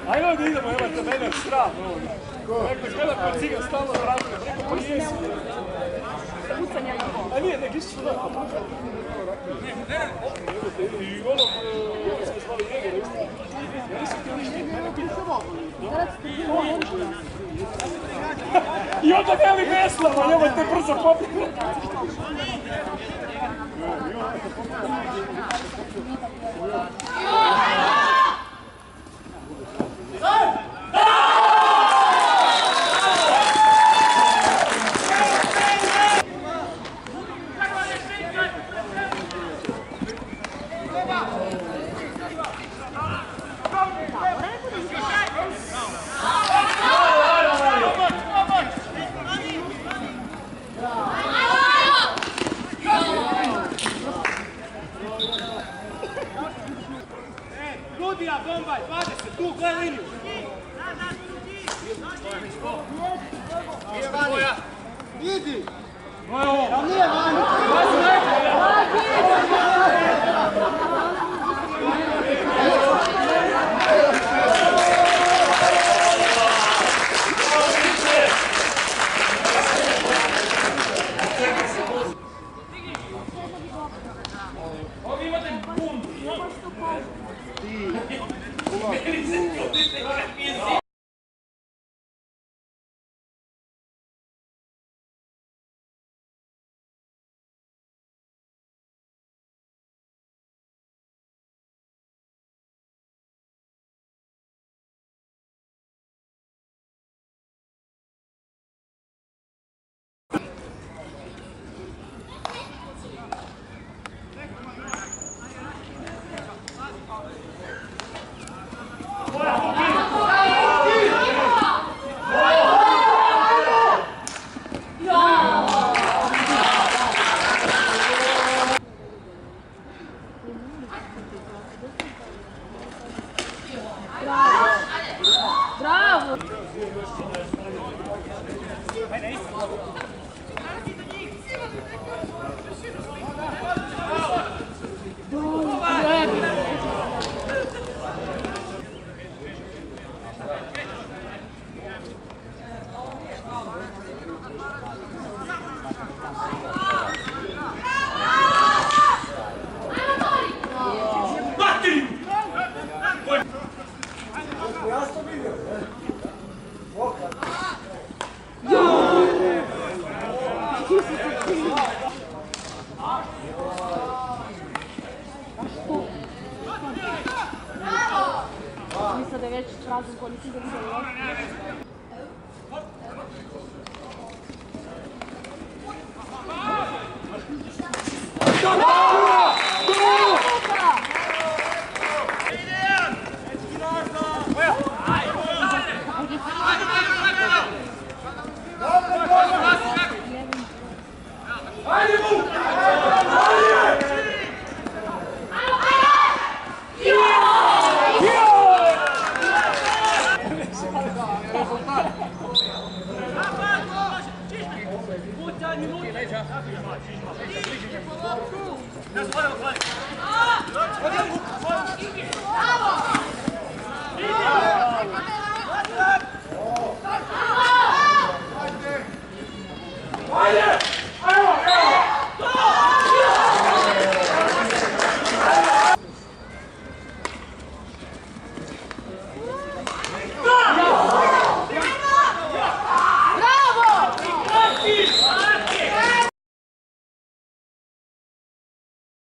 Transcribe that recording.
Ajmo da idemo, evo te mene strah ovoga. Rekli, gleda kao cigan stalno vratuje, preko pa jesi. A nije, nek ići da. I ono se slavi njega, isto. Ja nisam ti ništa, mene pitamo. I onda veli veslama, nemojte brzo popiti. Rudija, bombaj, 20, tu, gledaj liniju. Idi! Tam nije vani! Ovdje imate bundu. Bravo! Mislim da je već prazan koliko da se Ajde!